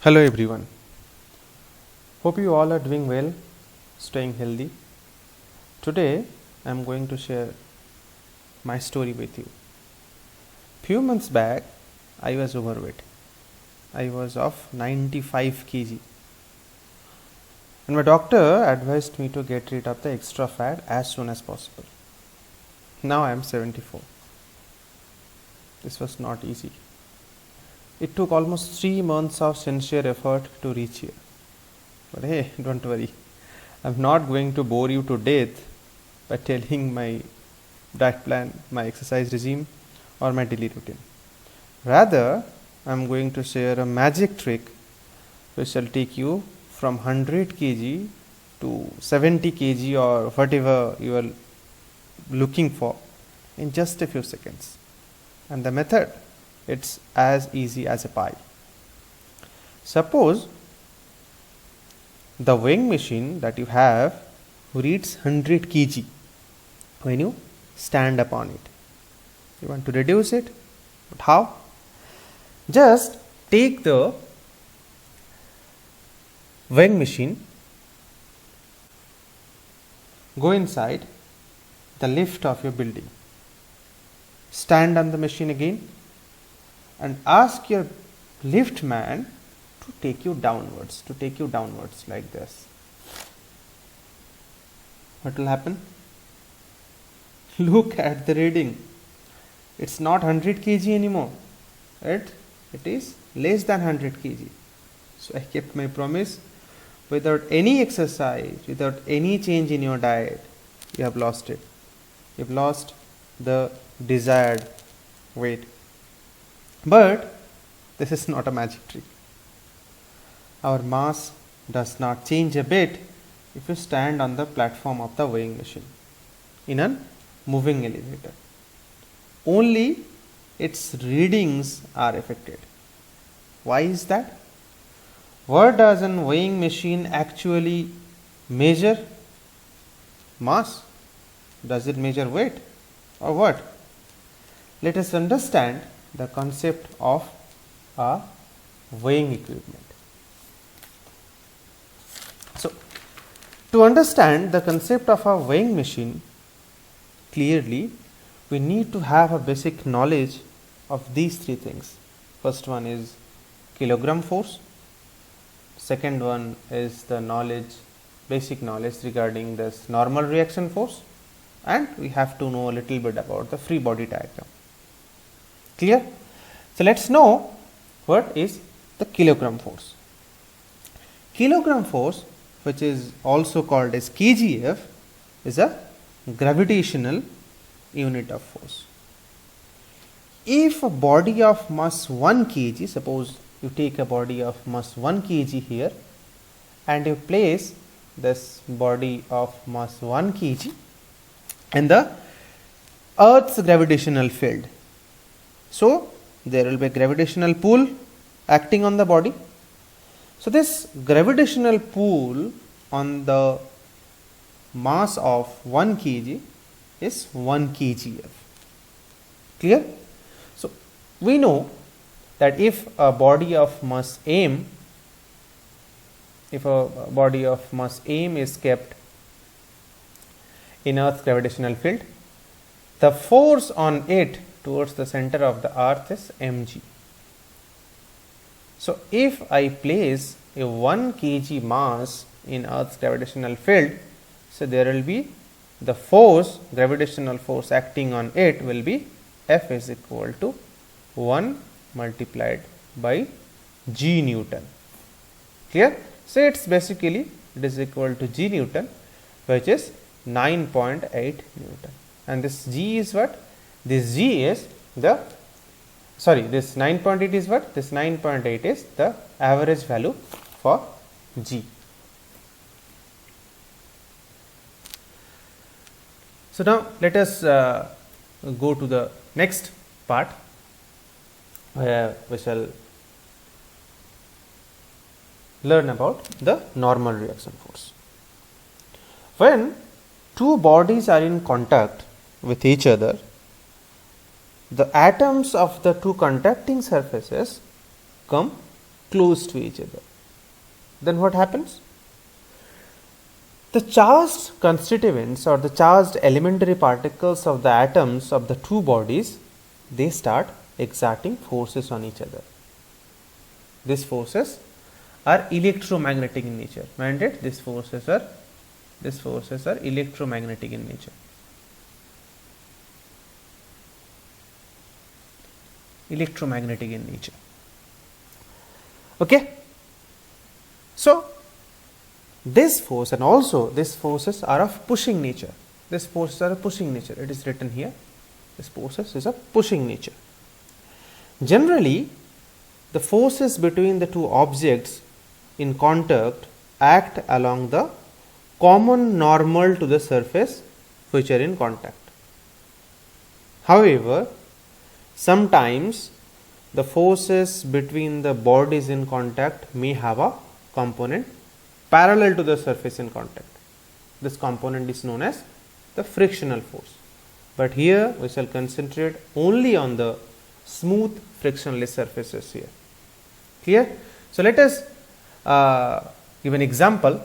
Hello everyone. Hope you all are doing well, staying healthy. Today I am going to share my story with you. Few months back I was overweight. I was of 95 kg and my doctor advised me to get rid of the extra fat as soon as possible. Now I am 74. This was not easy. It took almost 3 months of sincere effort to reach here. But hey, don't worry. I'm not going to bore you to death by telling my diet plan, my exercise regime, or my daily routine. Rather, I'm going to share a magic trick which shall take you from 100 kg to 70 kg or whatever you are looking for in just a few seconds. And the method, it's as easy as a pie. Suppose the weighing machine that you have reads 100 kg when you stand upon it. You want to reduce it, but how? Just take the weighing machine, go inside the lift of your building, stand on the machine again and ask your lift man to take you downwards like this. What will happen? Look at the reading. It's not 100 kg anymore. Right? It is less than 100 kg. So I kept my promise. Without any exercise, without any change in your diet, you have lost it. You have lost the desired weight. But this is not a magic trick. Our mass does not change a bit if you stand on the platform of the weighing machine in a moving elevator. Only its readings are affected. Why is that? What does a weighing machine actually measure? Mass. Does it measure weight or what? Let us understand the concept of a weighing equipment. So, to understand the concept of a weighing machine clearly, we need to have a basic knowledge of these three things. First one is kilogram force. Second one is the basic knowledge regarding this normal reaction force, and we have to know a little bit about the free body diagram. Clear? So let's know what is the kilogram force. Kilogram force, which is also called as kgf, is a gravitational unit of force. If a body of mass 1 kg, suppose you take a body of mass 1 kg here and you place this body of mass 1 kg in the Earth's gravitational field. So, there will be a gravitational pull acting on the body. So, this gravitational pull on the mass of 1 kg is 1 kgf. Clear? So, we know that if a body of mass m, is kept in Earth's gravitational field, the force on it towards the center of the earth is mg. So, if I place a 1 kg mass in Earth's gravitational field, so there will be the gravitational force acting on it will be F is equal to 1 multiplied by g Newton. Clear? So, it is equal to g Newton, which is 9.8 Newton, and this g is what? This g is this 9.8 is what? This 9.8 is the average value for g. So, now let us go to the next part where we shall learn about the normal reaction force. When two bodies are in contact with each other, the atoms of the two contacting surfaces come close to each other. Then what happens? The charged constituents or the charged elementary particles of the atoms of the two bodies, they start exerting forces on each other. These forces are electromagnetic in nature. Mind it, these forces are electromagnetic in nature. Electromagnetic in nature. Okay. So this force and also these forces are of pushing nature. These forces are of pushing nature. It is written here. This forces is of pushing nature. Generally, the forces between the two objects in contact act along the common normal to the surface which are in contact. However, sometimes the forces between the bodies in contact may have a component parallel to the surface in contact. This component is known as the frictional force. But here we shall concentrate only on the smooth frictionless surfaces here. Clear? So let us give an example.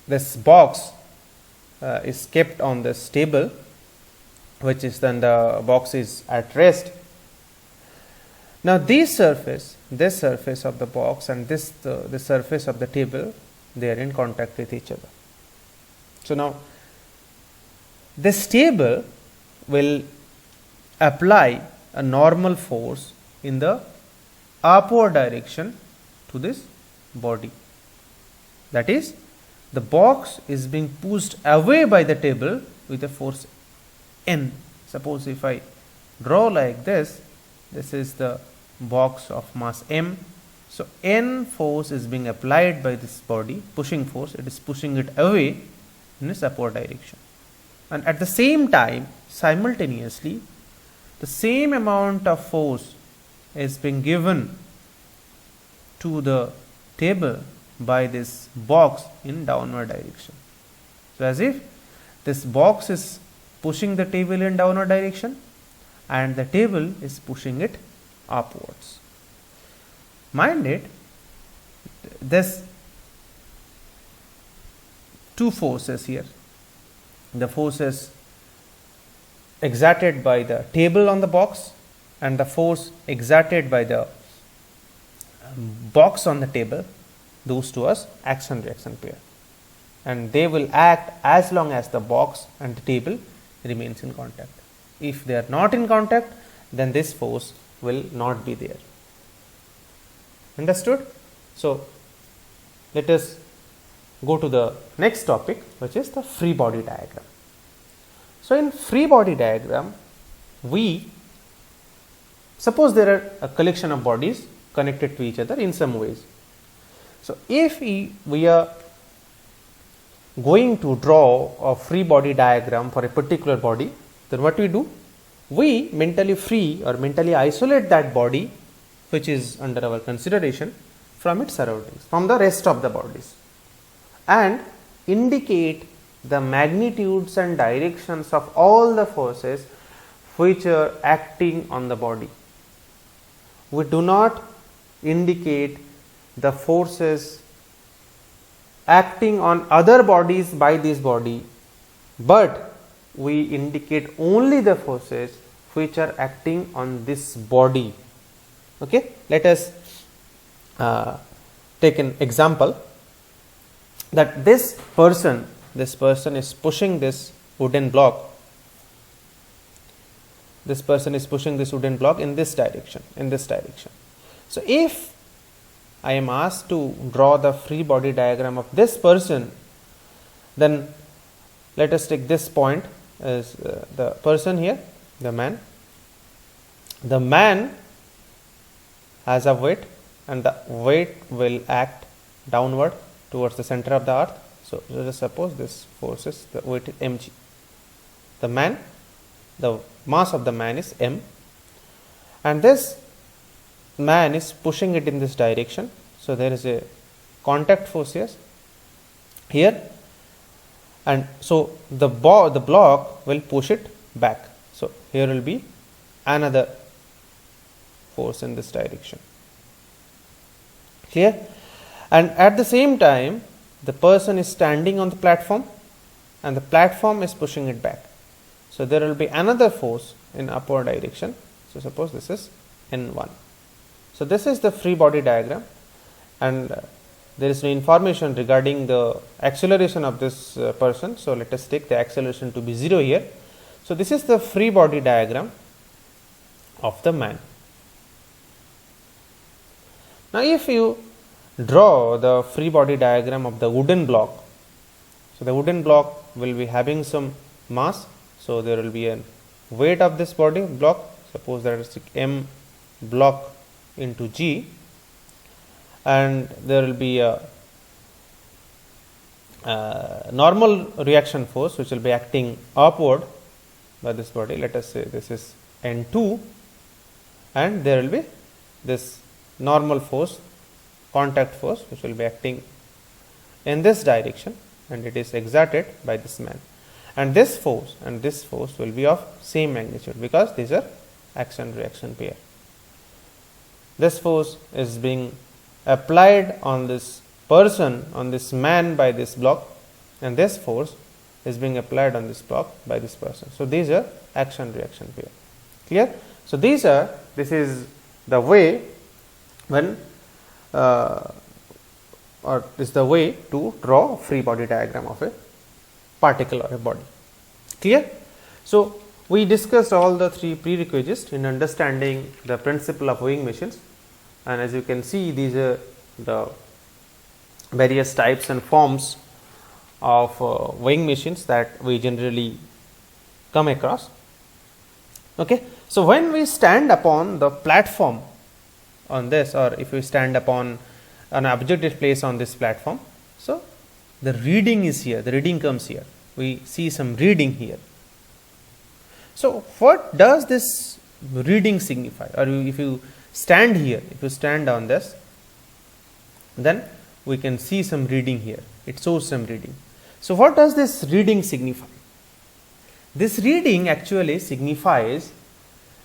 This box is kept on this table, which is then the box is at rest. Now this surface of the box and the surface of the table, they are in contact with each other. So now this table will apply a normal force in the upward direction to this body. That is, the box is being pushed away by the table with a force N. Suppose if I draw like this, this is the box of mass M. So N force is being applied by this body, pushing force, it is pushing it away in its upward direction. And at the same time, simultaneously, the same amount of force is being given to the table by this box in downward direction. So as if this box is pushing the table in downward direction and the table is pushing it upwards. Mind it, this two forces here, the forces exerted by the table on the box and the force exerted by the box on the table, those two are action reaction pair, and they will act as long as the box and the table remains in contact. If they are not in contact, then this force will not be there. Understood? So let us go to the next topic, which is the free body diagram. So in free body diagram, we suppose there are a collection of bodies connected to each other in some ways. So if we are going to draw a free body diagram for a particular body, then what we do? We mentally free or mentally isolate that body which is under our consideration from its surroundings, from the rest of the bodies, and indicate the magnitudes and directions of all the forces which are acting on the body. We do not indicate the forces acting on other bodies by this body, but we indicate only the forces which are acting on this body. Okay, let us take an example that this person is pushing this wooden block. This person is pushing this wooden block in this direction, So if I am asked to draw the free body diagram of this person, then let us take this point as the person here, the man. The man has a weight, and the weight will act downward towards the center of the earth. So let us suppose this force is the weight is mg. The mass of the man is m, and this man is pushing it in this direction. So there is a contact force here, and so the block will push it back. So here will be another force in this direction. Clear? And at the same time, the person is standing on the platform and the platform is pushing it back. So there will be another force in upward direction. So suppose this is N1. So this is the free body diagram, and there is no information regarding the acceleration of this person. So let us take the acceleration to be 0 here. So this is the free body diagram of the man. Now if you draw the free body diagram of the wooden block, so the wooden block will be having some mass. So there will be a weight of this body block, suppose that is m block into g, and there will be a normal reaction force which will be acting upward by this body. Let us say this is N2, and there will be this normal force, contact force, which will be acting in this direction, and it is exerted by this man. And this force will be of same magnitude, because these are action reaction pair. This force is being applied on this person, on this man by this block, and this force is being applied on this block by this person. So these are action reaction pair. Clear? So this is the way when or is the way to draw a free body diagram of a particle or a body. Clear? So we discussed all the three prerequisites in understanding the principle of weighing machines, and as you can see, these are the various types and forms of weighing machines that we generally come across. Okay. So when we stand upon the platform on this, or if we stand upon an object is placed on this platform, so the reading is here, the reading comes here, we see some reading here. So what does this reading signify? Or if you stand here, if you stand on this, then we can see some reading here, it shows some reading. So what does this reading signify? This reading actually signifies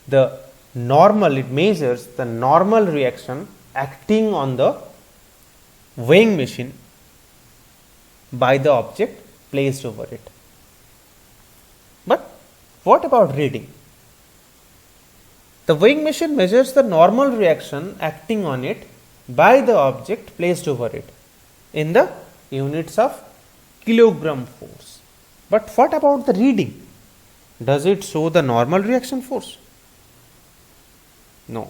the normal, it measures the normal reaction acting on the weighing machine by the object placed over it. But what about reading? The weighing machine measures the normal reaction acting on it by the object placed over it in the units of kilogram force. But what about the reading? Does it show the normal reaction force? No.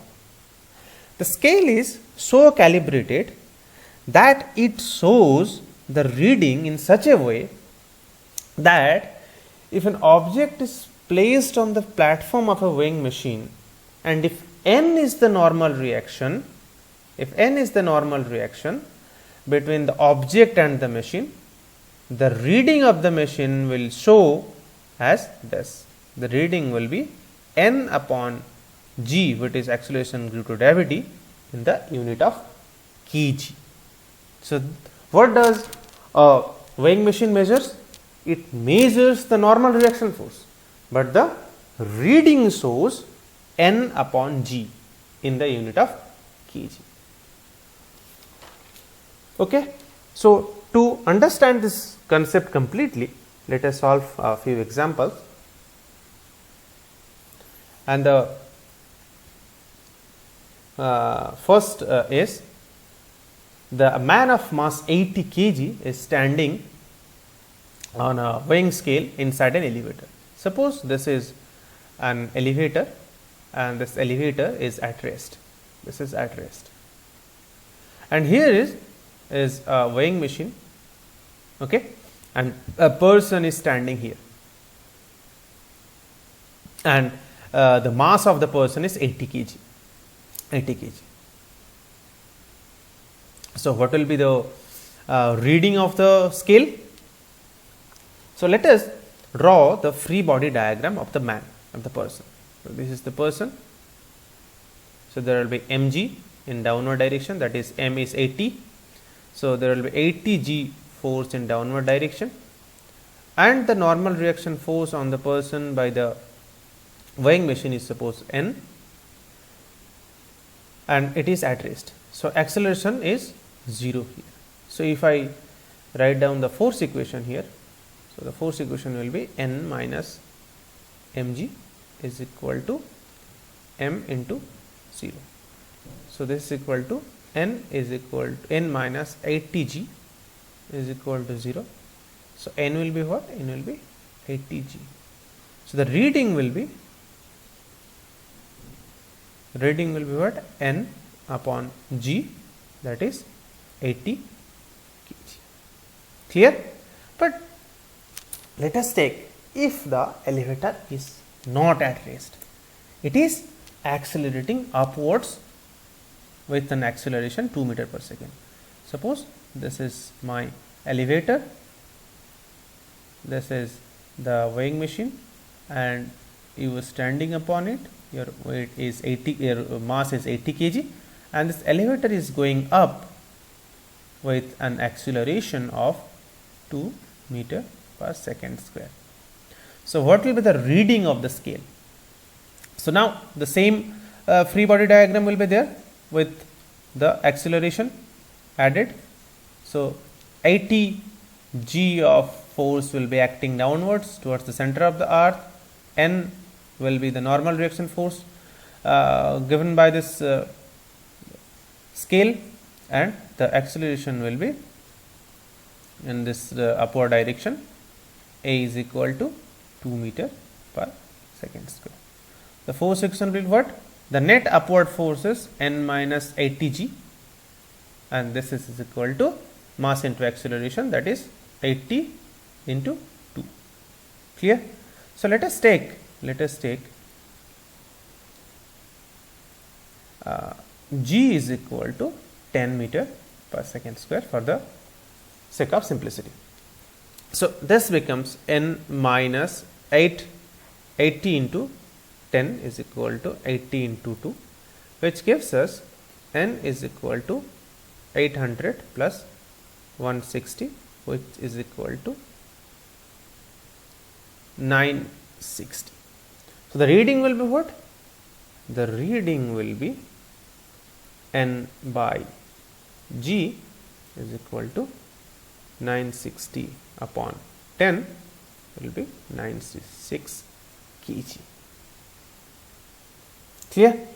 The scale is so calibrated that it shows the reading in such a way that if an object is placed on the platform of a weighing machine, and if n is the normal reaction, between the object and the machine, the reading of the machine will show as this. The reading will be n upon g, which is acceleration due to gravity, in the unit of kg. So what does a weighing machine measures? It measures the normal reaction force, but the reading shows n upon g in the unit of kg. Okay. So to understand this concept completely, let us solve a few examples. And the first is the man of mass 80 kg is standing on a weighing scale inside an elevator. Suppose this is an elevator and this elevator is at rest. This is at rest. And here is a weighing machine, okay, and a person is standing here, and the mass of the person is 80 kg. 80 kg. So what will be the reading of the scale? So let us draw the free body diagram of the man, of the person. So this is the person. So there will be mg in downward direction, that is m is 80. So there will be 80 g force in downward direction, and the normal reaction force on the person by the weighing machine is suppose n and it is at rest. So, acceleration is 0 here. So, if I write down the force equation here, so the force equation will be n minus mg is equal to m into 0. So, this is equal to n is equal to n minus 80g is equal to 0. So, n will be what? N will be 80g. So, the reading will be what? N upon g, that is 80 kg. Clear? But let us take, if the elevator is not at rest, it is accelerating upwards with an acceleration 2 meter per second. Suppose this is my elevator, this is the weighing machine, and you are standing upon it, your weight is 80, your mass is 80 kg, and this elevator is going up with an acceleration of 2 meter per second square. So, what will be the reading of the scale? So, now the same free body diagram will be there with the acceleration added. So, 80 g of force will be acting downwards towards the center of the earth, n will be the normal reaction force given by this scale, and the acceleration will be in this upward direction. A is equal to 2 meter per second square. The force equation will be what? The net upward force is n minus 80 g, and this is equal to mass into acceleration, that is 80 into 2. Clear? So, let us take g is equal to 10 meter per second square for the sake of simplicity. So, this becomes n minus 80 into 10 is equal to 80 into 2, which gives us n is equal to 800 plus 160, which is equal to 960. So, the reading will be what? The reading will be n by g is equal to 960 upon 10 will be 96 kg. Clear?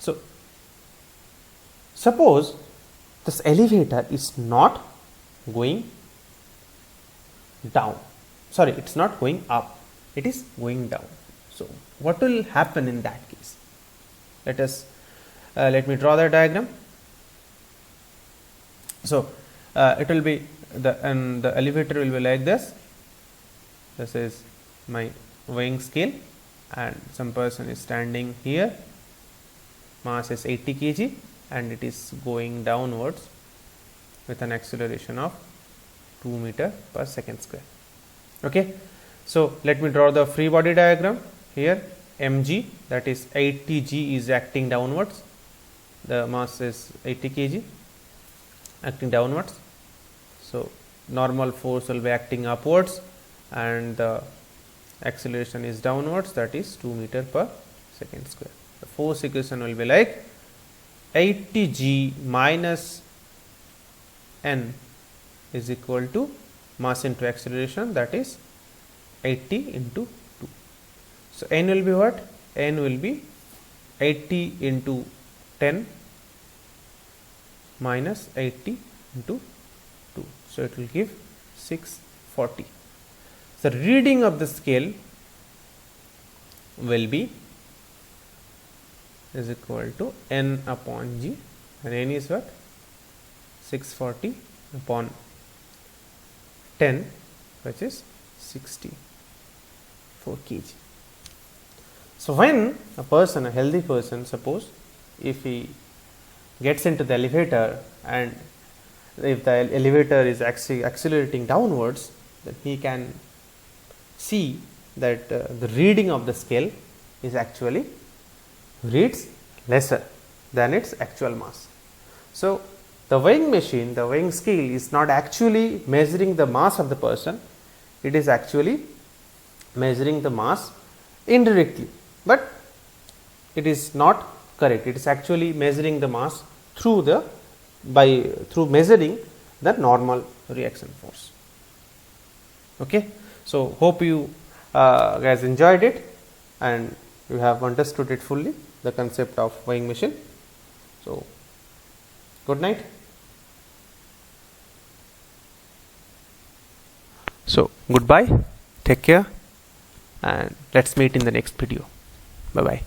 So, suppose this elevator is not going down, sorry, it is not going up, it is going down. So, what will happen in that case? Let me draw the diagram. So, it will be the elevator will be like this. This is my weighing scale, and some person is standing here, mass is 80 kg, and it is going downwards with an acceleration of 2 meter per second square. Okay. So, let me draw the free body diagram here. mg, that is 80 g is acting downwards, the mass is 80 kg acting downwards. So, normal force will be acting upwards and the acceleration is downwards, that is 2 meter per second square. The force equation will be like 80 g minus n is equal to mass into acceleration, that is 80 into 2. So, n will be what? N will be 80 into 10 minus 80 into 2. So, it will give 640. The reading of the scale will be is equal to n upon g, and n is what? 640 upon 10, which is 64 kg. So, when a person, a healthy person, suppose if he gets into the elevator and if the elevator is actually accelerating downwards, then he can see that the reading of the scale is actually reads lesser than its actual mass. So, the weighing machine, the weighing scale is not actually measuring the mass of the person, it is actually measuring the mass indirectly, but it is not correct. It is actually measuring the mass through measuring the normal reaction force. Okay. So, hope you guys enjoyed it and you have understood it fully, the concept of weighing machine. So, good night. So, goodbye, take care, and let's meet in the next video. Bye bye.